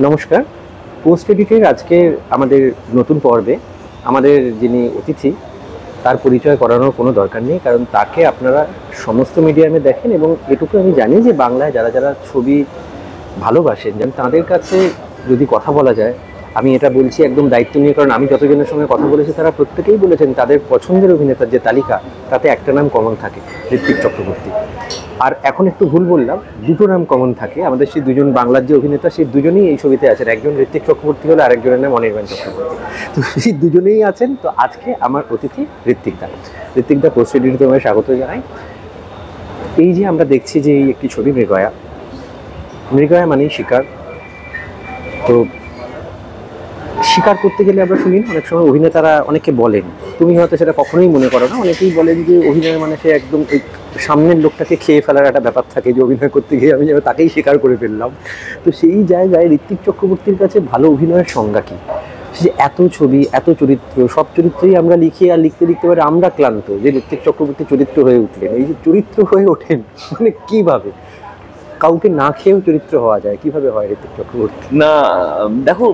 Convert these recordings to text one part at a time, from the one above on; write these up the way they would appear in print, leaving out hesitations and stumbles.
নমস্কার। পোস্ট এডিটের আজকের আমাদের নতুন পর্বে আমাদের যিনি অতিথি তার পরিচয় করানোর কোনো দরকার নেই, কারণ তাকে আপনারা সমস্ত মিডিয়ামে দেখেন এবং এটুকু আমি জানি যে বাংলায় যারা যারা ছবি ভালোবাসেন যেন তাদের কাছে যদি কথা বলা যায়, আমি এটা বলছি একদম দায়িত্ব নিয়ে, কারণ আমি যতজনের সঙ্গে কথা বলেছি তারা প্রত্যেকেই বলেছেন তাদের পছন্দের অভিনেতার যে তালিকা তাতে একটা নাম কমন থাকে, ঋত্বিক চক্রবর্তী। আর এখন একটু ভুল বললাম, দুটো নাম কমন থাকে। আমাদের সেই দুজন বাংলার যে অভিনেতা সেই দুজনেই এই ছবিতে আছেন, একজন ঋত্বিক চক্রবর্তী হলে আরেকজনের নাম অনির্বাণ চক্রবর্তী। তো সেই দুজনেই আছেন। তো আজকে আমার অতিথি ঋত্বিকদা পোস্ট এডিটে তোমায় স্বাগত জানাই। এই যে আমরা দেখছি যে এই একটি ছবি মৃগয়া মানেই শিকার। তো শিকার করতে গেলে আমরা শুনি অনেক সময় অভিনেতারা অনেকে বলেন, তুমি হয়তো সেটা কখনোই মনে করো না, অনেকেই বলেন যে অভিনয় মানে সে একদম ওই সামনের লোকটাকে খেয়ে ফেলার একটা ব্যাপার থাকে, যে অভিনয় করতে গিয়ে আমি যেন তাকেই শিকার করে ফেললাম। তো সেই জায়গায় ঋত্বিক চক্রবর্তীর কাছে ভালো অভিনয়ের সংজ্ঞা কী? যে এত ছবি, এত চরিত্র, সব চরিত্রই আমরা লিখি আর লিখতে লিখতে পারে আমরা ক্লান্ত যে ঋত্বিক চক্রবর্তী চরিত্র হয়ে উঠলেন। এই যে চরিত্র হয়ে ওঠেন মানে কীভাবে? কাউকে না খেয়েও চরিত্র হওয়া যায়, কিভাবে হয় ঋত্বিক চক্রবর্তী? না, দেখো,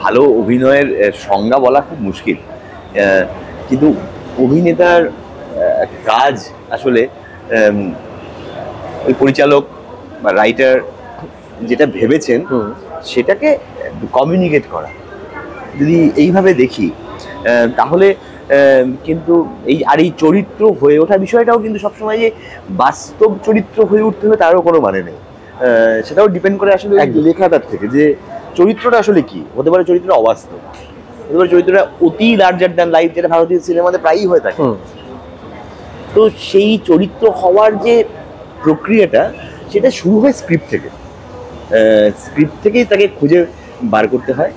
ভালো অভিনয়ের সংজ্ঞা বলা খুব মুশকিল, কিন্তু অভিনেতার কাজ আসলে ওই পরিচালক বা রাইটার যেটা ভেবেছেন সেটাকে কমিউনিকেট করা। যদি এইভাবে দেখি তাহলে কিন্তু এই চরিত্র হয়ে ওঠা বিষয়টাও কিন্তু সবসময় যে বাস্তব চরিত্র হয়ে উঠতে হবে তারও কোনো মানে নেই। সেটাও ডিপেন্ড করে আসলে লেখাটার থেকে, যে চরিত্রটা আসলে কি হতে পারে। চরিত্রটা অবাস্তব হতে পারে, চরিত্রটা অতি লার্জার দ্যান লাইফ, যেটা ভারতীয় সিনেমাতে প্রায়ই হয়ে থাকে। তো সেই চরিত্র হওয়ার যে প্রক্রিয়াটা সেটা শুরু হয় স্ক্রিপ্ট থেকে। স্ক্রিপ্ট থেকেই তাকে খুঁজে বার করতে হয়।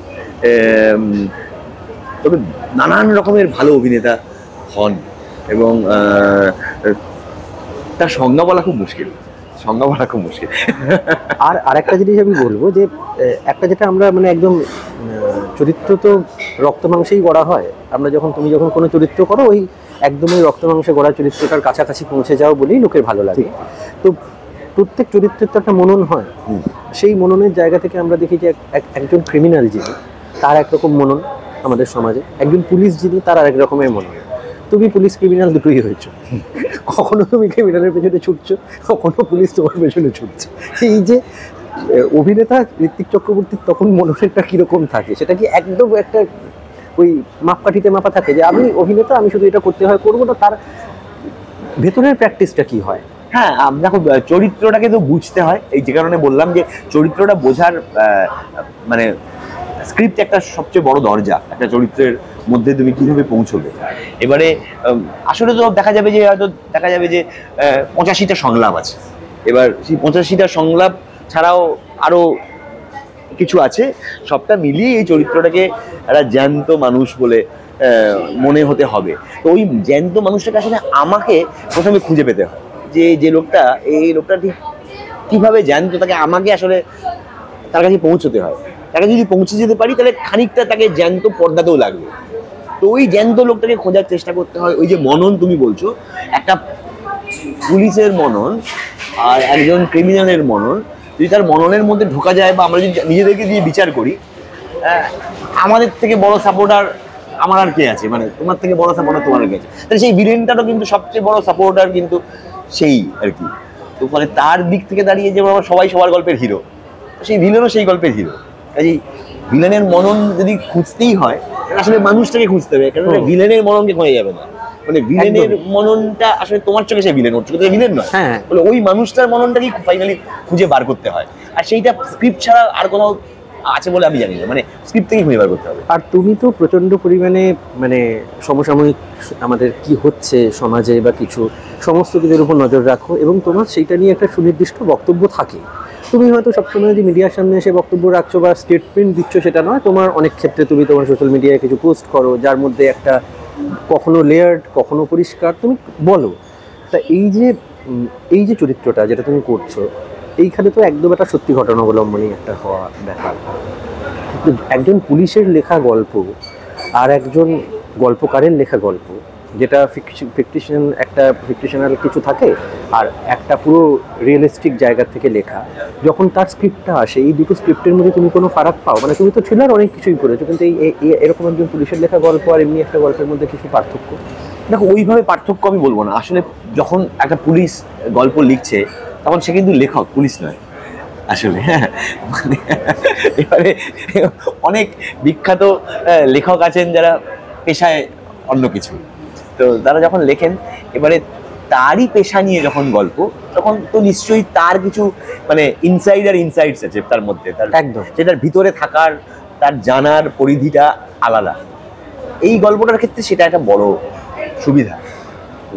তবে নানান রকমের ভালো অভিনেতা হন এবং তার সংজ্ঞা বলা খুব মুশকিল। আর আরেকটা জিনিস আমি বলবো যে একটা যেটা আমরা মানে একদম চরিত্র তো রক্ত মাংসেই গড়া হয়। আমরা তুমি যখন কোনো চরিত্র করো ওই একদমই রক্ত মাংসে গড়া চরিত্রটার কাছাকাছি পৌঁছে যাও বলেই লোকের ভালো লাগে। তো প্রত্যেক চরিত্রের তো একটা মনন হয়, সেই মননের জায়গা থেকে আমরা দেখি যে একজন ক্রিমিনাল যিনি তার একরকম মনন আমাদের সমাজে, একজন পুলিশ যিনি তার আরেক রকমের মনন। তুমি পুলিশ ক্রিমিনাল দুটোই হয়েছো, কখনো তুমি ক্রিমিনালের পেছনে ছুটছো, কখনো পুলিশ তোমার পেছনে ছুটছে। এই যে অভিনেতা ঋত্বিক চক্রবর্তীর তখন মননেরটা কিরকম থাকে, সেটা কি একদম একটা ওই মাপকাঠিতে মাপা থাকে যে আমি অভিনেতা, আমি শুধু এটা করতে হয় করবো না, তার ভেতরের প্র্যাকটিসটা কি হয়? হ্যাঁ, দেখো, চরিত্রটাকে তো বুঝতে হয়। এই যে কারণে বললাম যে চরিত্রটা বোঝার মানে স্ক্রিপ্ট একটা সবচেয়ে বড় দরজা একটা চরিত্রের মধ্যে তুমি কিভাবে পৌঁছবে। এবারে আসলে তো দেখা যাবে যে 85টা সংলাপ আছে। এবার সেই 85টা সংলাপ ছাড়াও আরো কিছু আছে, সবটা মিলিয়ে এই চরিত্রটাকে একটা জ্যান্ত মানুষ বলে মনে হতে হবে। তো ওই জ্যান্ত মানুষটাকে আসলে আমাকে প্রথমে খুঁজে পেতে হয়, যে লোকটা, এই লোকটা ঠিক কিভাবে জ্যান্ত, তাকে আমাকে আসলে তার কাছে পৌঁছতে হয়। তাকে যদি পৌঁছে যেতে পারি তাহলে খানিকটা তাকে জ্যান্ত পর্দাতেও লাগবে। তো ওই জ্যান্ত লোকটাকে খোঁজার চেষ্টা করতে হয়। ওই যে মনন তুমি বলছো, একটা পুলিশের মনন আর একজন ক্রিমিনালের মনন, যদি তার মননের মধ্যে ঢোকা যায় বা আমরা যদি নিজেদেরকে দিয়ে বিচার করি, আমাদের থেকে বড় সাপোর্টার আমার আর কে আছে, মানে তোমার থেকে বড় সাপোর্টার তোমার আর কে আছে। তাহলে সেই ভিলেনটারও কিন্তু সবচেয়ে বড় সাপোর্টার কিন্তু সেই আর কি। তো ফলে তার দিক থেকে দাঁড়িয়ে যে সবাই সবার গল্পের হিরো, সেই ভিলেনও সেই গল্পের হিরো। কাজেই ভিলেনের মনন যদি খুঁজতেই হয় আসলে মানুষটাকে খুঁজতে হবে, কারণ ভিলেনের মননকে খোঁজা যাবে না। মানে ভিলেনের মননটা আসলে তোমার চোখে সে ভিলেন, ওর চোখে তো ভিলেন নয়। বলে ওই মানুষটার মননটাকেই ফাইনালি খুঁজে বার করতে হয়। আর সেইটা স্ক্রিপ্ট ছাড়া আর কোথাও আছে বলে আমি জানি না, মানে স্ক্রিপ্ট থেকেই খুঁজে বার করতে হবে। আর তুমি তো প্রচন্ড পরিমাণে মানে সমসাময়িক আমাদের কি হচ্ছে সমাজে বা কিছু সমস্ত কিছুর উপর নজর রাখো এবং তোমার সেইটা নিয়ে একটা সুনির্দিষ্ট বক্তব্য থাকে। তুমি হয়তো সবসময় যে মিডিয়ার সামনে এসে বক্তব্য রাখছো বা স্টেটমেন্ট দিচ্ছ সেটা নয়, তোমার অনেক ক্ষেত্রে তুমি তোমার সোশ্যাল মিডিয়ায় কিছু পোস্ট করো যার মধ্যে একটা কখনো লেয়ার্ড কখনো পরিষ্কার তুমি বলো। তা এই যে চরিত্রটা যেটা তুমি করছো, এইখানে তো একদম একটা সত্যি ঘটনা অবলম্বনী একটা হওয়া ব্যাপার। একজন পুলিশের লেখা গল্প আর একজন গল্পকারের লেখা গল্প যেটা ফিকশনাল কিছু থাকে, আর একটা পুরো রিয়েলিস্টিক জায়গা থেকে লেখা, যখন তার স্ক্রিপ্টটা আসে, এই দুটো স্ক্রিপ্টের মধ্যে তুমি কোনো ফারাক পাও? মানে তুমি তো থ্রিলার অনেক কিছুই করেছো, কিন্তু এরকম একজন পুলিশের লেখা গল্প আর এমনি একটা গল্পের মধ্যে কিছু পার্থক্য? দেখো, ওইভাবে পার্থক্য আমি বলবো না। আসলে যখন একটা পুলিশ গল্প লিখছে তখন সে কিন্তু লেখক, পুলিশ নয় আসলে। হ্যাঁ, মানে এবারে অনেক বিখ্যাত লেখক আছেন যারা পেশায় অন্য কিছু, তো তারা যখন লেখেন এবারে তারই পেশা নিয়ে যখন গল্প, তখন তো নিশ্চয়ই তার কিছু মানে ইনসাইটস আছে তার মধ্যে, তার একদম, যেটার ভিতরে থাকার, তার জানার পরিধিটা আলাদা। এই গল্পটার ক্ষেত্রে সেটা একটা বড় সুবিধা।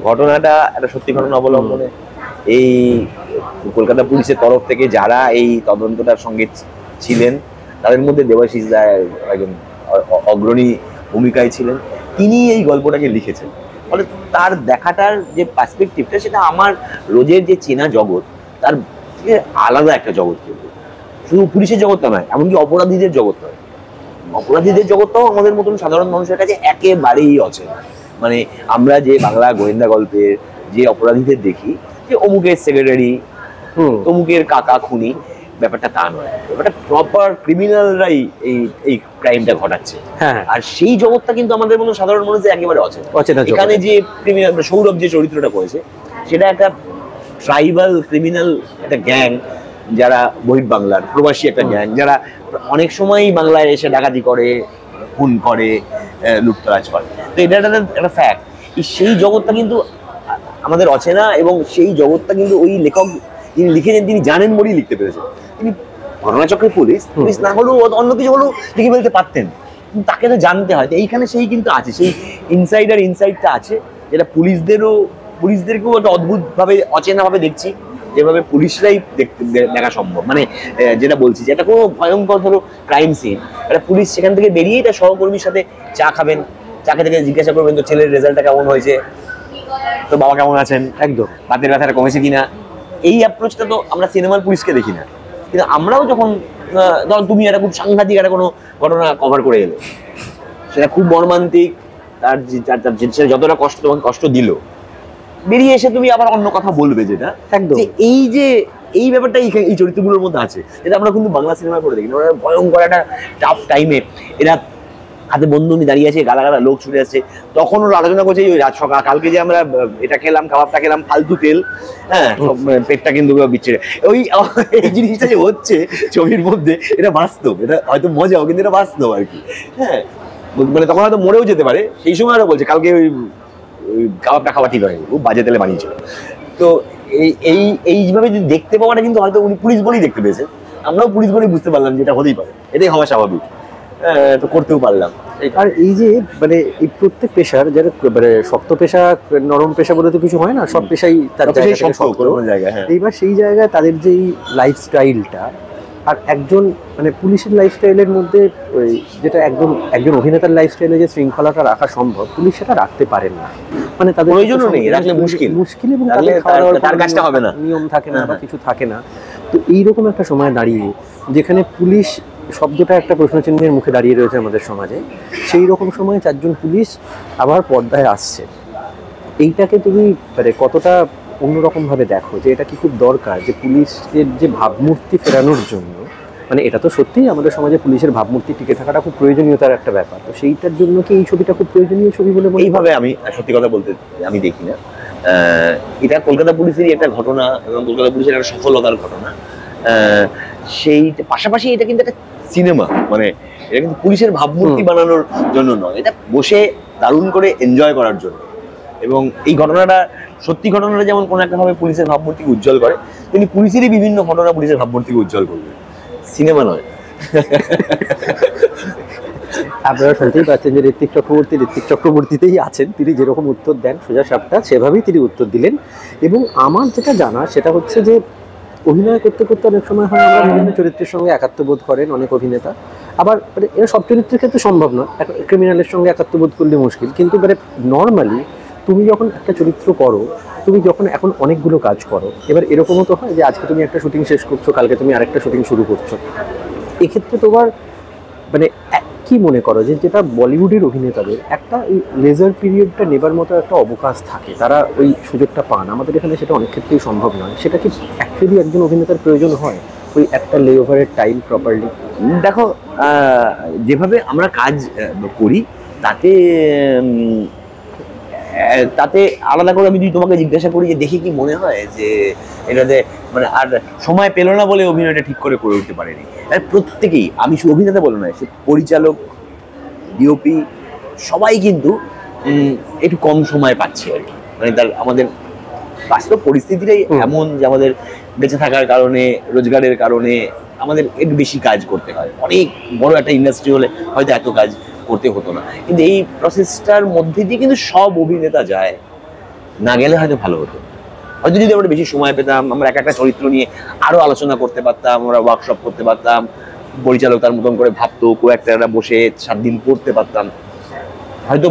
ঘটনাটা একটা সত্যি ঘটনা অবলম্বনে এই কলকাতা পুলিশের তরফ থেকে যারা এই তদন্তটার সঙ্গে ছিলেন, তাদের মধ্যে দেবাশিস রায় একজন অগ্রণী ভূমিকায় ছিলেন। তিনি এই গল্পটাকে লিখেছেন, ফলে তার দেখাটার যে পার্সপেক্টিভটা, সেটা আমার রোজের যে চেনা জগৎ তার থেকে আলাদা একটা জগৎ। কিন্তু শুধু পুলিশের জগৎটা নয়, এমনকি অপরাধীদের জগৎ নয়, অপরাধীদের জগৎটাও আমাদের মতন সাধারণ মানুষের কাছে একেবারেই অচেনা। মানে আমরা যে বাংলা গোয়েন্দা গল্পের যে অপরাধীদের দেখি, যে অমুকের সেক্রেটারি, অমুকের কাকা খুনি, ব্যাপারটা তা নয়। ব্যাপারটা প্রপার ক্রিমিনালরাই এই ক্রাইমটা ঘটাচ্ছে। হ্যাঁ, আর সেই জগৎটা কিন্তু আমাদের মতো সাধারণ মানুষদের একেবারে অচেনা। এখানে যে ক্রিমিনাল সৌরভ যে চরিত্রটা করেছে, সেটা একটা ট্রাইবাল ক্রিমিনাল একটা গ্যাং, যারা বহির্বাংলার প্রবাসী একটা গ্যাং, যারা অনেক সময় বাংলায় এসে ডাকাতি করে, খুন করে, লুটতরাজ করে। তো এটা একটা ফ্যাক্ট। সেই জগৎটা কিন্তু আমাদের অচেনা, এবং সেই জগৎটা কিন্তু ওই লেখক যিনি লিখেছেন তিনি জানেন বলেই লিখতে পেরেছেন। তিনি ঘটনাচক্রের পুলিশ না হলেও অন্য কিছু হলেও লিখে ফেলতে পারতেন, কিন্তু তাকে তো জানতে হয়। এইখানে সেই কিন্তু আছে, সেই ইনসাইটটা আছে, যেটা পুলিশদেরকেও একটা অদ্ভুতভাবে অচেনাভাবে দেখছি, যেভাবে পুলিশরাই দেখা সম্ভব। মানে যেটা বলছি, যে একটা কোনো ভয়ঙ্কর ধরো ক্রাইম সিন, একটা পুলিশ সেখান থেকে বেরিয়েই তার সহকর্মীর সাথে চা খাবেন, চা খেতে জিজ্ঞাসা করবেন তো ছেলের রেজাল্টটা কেমন হয়েছে, তো বাবা কেমন আছেন, একদম বাতের ব্যথাটা কমেছে কিনা। এই অ্যাপ্রোচটা তো আমরা সিনেমার পুলিশকে দেখি না, কিন্তু আমরাও যখন ধরো তুমি একটা খুব সাংঘাতিক একটা কোনো ঘটনা কভার করে এলে, সেটা খুব মর্মান্তিক, তার যতটা কষ্ট তোমাকে কষ্ট দিল, বেরিয়ে এসে তুমি আবার অন্য কথা বলবে, যেটা একদম এই ব্যাপারটা এই চরিত্রগুলোর মধ্যে আছে, যেটা আমরা কিন্তু বাংলা সিনেমা করে দেখি। ভয়ঙ্কর একটা টাফ টাইমে এরা হাতে বন্ধু নিয়ে দাঁড়িয়ে আছে, গালা লোক ছুটে আসছে, তখন ওরা আলোচনা করছে ওই রাত সকাল কালকে যে আমরা এটা খেলাম, কাবাবটা খেলাম, ফালতু তেল, হ্যাঁ, পেটটা কিন্তু বিচ্ছিরে। এই জিনিসটা যে হচ্ছে ছবির মধ্যে, এটা বাস্তব, এটা হয়তো মজাও, কিন্তু এটা বাস্তব আর কি। হ্যাঁ, মানে তখন হয়তো মরেও যেতে পারে, সেই সময় আরো বলছে কালকে ওই কাবাবটা খাওয়া ঠিক হয়নি, খুব বাজে তেলে বানিয়েছিল। তো এইভাবে যদি দেখতে পাওয়াটা, কিন্তু হয়তো উনি পুলিশ বলেই দেখতে পেয়েছেন, আমরাও পুলিশ বলেই বুঝতে পারলাম যেটা হতেই পারে, এটাই হওয়া স্বাভাবিক, তো করতেও পারলাম। আর এই যে মানে এই প্রত্যেক পেশার যারা মানে শক্ত পেশা নরম পেশা বলে তো কিছু হয় না, সব পেশাই তার জায়গা। এইবার সেই জায়গায় তাদের যে লাইফস্টাইলটা, আর একজন মানে পুলিশের লাইফস্টাইলের মধ্যে যেটা একজন অভিনেতার লাইফস্টাইলে যে শৃঙ্খলাটা রাখা সম্ভব, পুলিশ সেটা রাখতে পারেন না। মানে তাদের প্রয়োজনও নেই, রাখলে মুশকিল, এবং তার কাজটা হবে না, নিয়ম থাকে না বা কিছু থাকে না। তো এইরকম একটা সময় দাঁড়িয়ে, যেখানে পুলিশ শব্দটা একটা প্রশ্নচিহ্নের মুখে দাঁড়িয়ে রয়েছে আমাদের সমাজে, সেই রকম সময়ে চারজন পুলিশ আবার পর্দায় আসছে, এইটাকে তুমি মানে কতটা অন্যরকম ভাবে দেখো, যে এটা কি খুব দরকার যে পুলিশের যে ভাবমূর্তি ফেরানোর জন্য, মানে এটা তো সত্যিই আমাদের সমাজে পুলিশের ভাবমূর্তি টিকে থাকাটা খুব প্রয়োজনীয়তার একটা ব্যাপার, তো সেইটার জন্য কি এই ছবিটা খুব প্রয়োজনীয় ছবি বলে মনে? এইভাবে আমি সত্যি কথা বলতে আমি দেখি না। এটা কলকাতা পুলিশেরই একটা ঘটনা, এবং কলকাতা পুলিশের একটা সফলতার ঘটনা। সেই পাশাপাশি এটা কিন্তু একটা সিনেমা, মানে এটা কিন্তু পুলিশের ভাবমূর্তি বানানোর জন্য নয়, এটা বসে দারুণ করে এনজয় করার জন্য। এবং এই ঘটনাটা সত্যি ঘটনাটা যেমন কোনো একটা ভাবে পুলিশের ভাবমূর্তিকে উজ্জ্বল করে, তিনি পুলিশেরই বিভিন্ন ঘটনা পুলিশের ভাবমূর্তিকে উজ্জ্বল করবে, সিনেমা নয়। আপনারা শুনতেই পাচ্ছেন যে ঋত্বিক চক্রবর্তীতেই আছেন, তিনি যেরকম উত্তর দেন সোজা সাপটা সেভাবেই তিনি উত্তর দিলেন। এবং আমার যেটা জানা সেটা হচ্ছে যে অভিনয় করতে করতে অনেক সময় হয় আমরা বিভিন্ন চরিত্রের সঙ্গে একাত্মবোধ করেন অনেক অভিনেতা, আবার মানে এরা সব চরিত্রের ক্ষেত্রে সম্ভব নয়, ক্রিমিনালের সঙ্গে একাত্মবোধ করলে মুশকিল, কিন্তু মানে নর্মালি তুমি যখন একটা চরিত্র করো, তুমি যখন এখন অনেকগুলো কাজ করো, এবার এরকমও তো হয় যে আজকে তুমি একটা শুটিং শেষ করছো, কালকে তুমি আরেকটা শুটিং শুরু করছো, এক্ষেত্রে তোমার মানে কি মনে করো যে যেটা বলিউডের অভিনেতাদের একটা লেজার পিরিয়ডটা নেবার মতো একটা অবকাশ থাকে, তারা ওই সুযোগটা পান, আমাদের এখানে সেটা অনেক ক্ষেত্রেই সম্ভব নয়, সেটা কি অ্যাকচুয়ালি একজন অভিনেতার প্রয়োজন হয় ওই একটা লে ওভারের টাইম প্রপারলি? দেখো, যেভাবে আমরা কাজ করি তাতে তাতে আলাদা করে আমি যদি তোমাকে জিজ্ঞাসা করি যে দেখি কি মনে হয় যে এটাতে মানে আর সময় পেল না বলে অভিনয়টা ঠিক করে উঠতে পারেনি। আর প্রত্যেকেই, আমি শুধু অভিনেতা বলে নয়, সে পরিচালক, ডিওপি, সবাই কিন্তু একটু কম সময় পাচ্ছে আর কি। মানে তার আমাদের বাস্তব পরিস্থিতিটাই এমন যে আমাদের বেঁচে থাকার কারণে, রোজগারের কারণে আমাদের একটু বেশি কাজ করতে হয়। অনেক বড় একটা ইন্ডাস্ট্রি হলে হয়তো এত কাজ করতে হতো না, কিন্তু এই প্রসেসটার মধ্যে দিয়ে কিন্তু সব অভিনেতা যায়, না গেলে হয়তো ভালো হতো। হয়তো যদি আমরা বেশি সময় পেতাম, আমরা এক একটা চরিত্র নিয়ে আরো আলোচনা করতে পারতাম, আমরা ওয়ার্কশপ করতে পারতাম, পরিচালক তার মতন করে ভাবতো, কো একটা বসে 7 দিন পড়তে পারতাম, হয়তো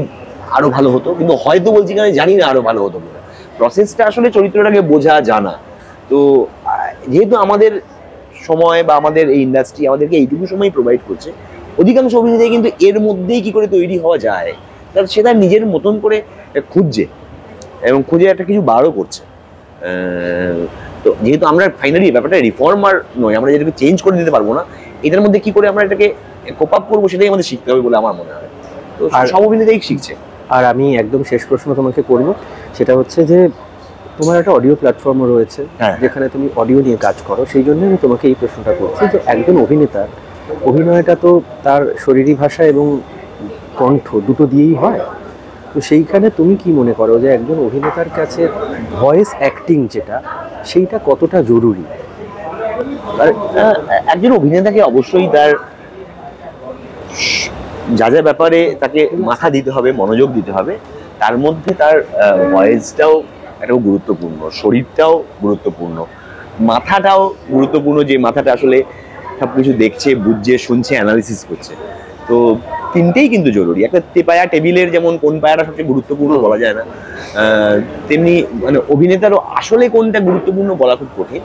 আরো ভালো হতো। কিন্তু হয়তো বলছি কারণ জানি না আরো ভালো হতো কিনা। প্রসেসটা আসলে চরিত্রটাকে বোঝা জানা। তো যেহেতু আমাদের সময় বা আমাদের এই ইন্ডাস্ট্রি আমাদেরকে এইটুকু সময় প্রোভাইড করছে, অধিকাংশ অভিনেতাই কিন্তু এর মধ্যেই কি করে তৈরি হওয়া যায় তার সে তার নিজের মতন করে খুঁজছে এবং খুঁজে একটা কিছু বারও করছে। তো যেহেতু আমরা ফাইনালি ব্যাপারটা রিফর্মার নয়, আমরা যেটাকে চেঞ্জ করে দিতে পারবো না, এটার মধ্যে কি করে আমরা এটাকে কোপ আপ করবো সেটাই আমাদের শিখতে হবে বলে আমার মনে হয়। তো সব অভিনেতাই শিখছে। আর আমি একদম শেষ প্রশ্ন তোমাকে করব, সেটা হচ্ছে যে তোমার একটা অডিও প্ল্যাটফর্মও রয়েছে যেখানে তুমি অডিও নিয়ে কাজ করো, সেই জন্য আমি তোমাকে এই প্রশ্নটা করছি যে একজন অভিনেতার অভিনয়টা তো তার শরীরী ভাষা এবং কণ্ঠ দুটো দিয়েই হয়, তো সেইখানে তুমি কি মনে করো যে একজন অভিনেতার কাছে ভয়েস অ্যাক্টিং যেটা সেইটা কতটা জরুরি? আর একজন অভিনেতাকে অবশ্যই তার যা যা ব্যাপারে তাকে মাথা দিতে হবে, মনোযোগ দিতে হবে, তার মধ্যে তার ভয়েসটাও একটা গুরুত্বপূর্ণ, শরীরটাও গুরুত্বপূর্ণ, মাথাটাও গুরুত্বপূর্ণ, যে মাথাটা আসলে সবকিছু দেখছে, বুঝছে, শুনছে, অ্যানালিসিস করছে। তো তিনটেই কিন্তু জরুরি। একটা তেপায়া টেবিলের যেমন কোন পায়াটা সবচেয়ে গুরুত্বপূর্ণ বলা যায় না, তেমনি মানে অভিনেতারও আসলে কোনটা গুরুত্বপূর্ণ বলা খুব কঠিন।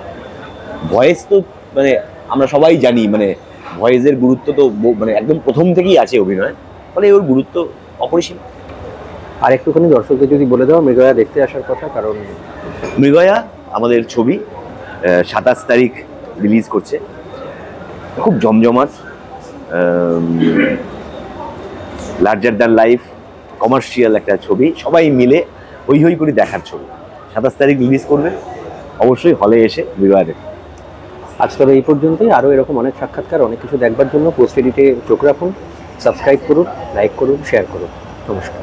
ভয়েস তো মানে আমরা সবাই জানি, মানে ভয়েসের গুরুত্ব তো মানে একদম প্রথম থেকেই আছে অভিনয়, ফলে ওর গুরুত্ব অপরিসীম। আর একটুখানি দর্শকদের যদি বলে দাও মৃগয়া দেখতে আসার কথা। কারণ মৃগয়া আমাদের ছবি 27 তারিখ রিলিজ করছে, খুব জমজমাট, লার্জার দ্যান লাইফ কমার্শিয়াল একটা ছবি, সবাই মিলে হই হই করে দেখার ছবি। 27 তারিখ রিলিজ করবে, অবশ্যই হলে এসে মৃগয়া দেখুন। আজ তবে এই পর্যন্তই। আরও এরকম অনেক সাক্ষাৎকার, অনেক কিছু দেখবার জন্য পোস্ট এডিটে চোখ রাখুন, সাবস্ক্রাইব করুন, লাইক করুন, শেয়ার করুন। নমস্কার।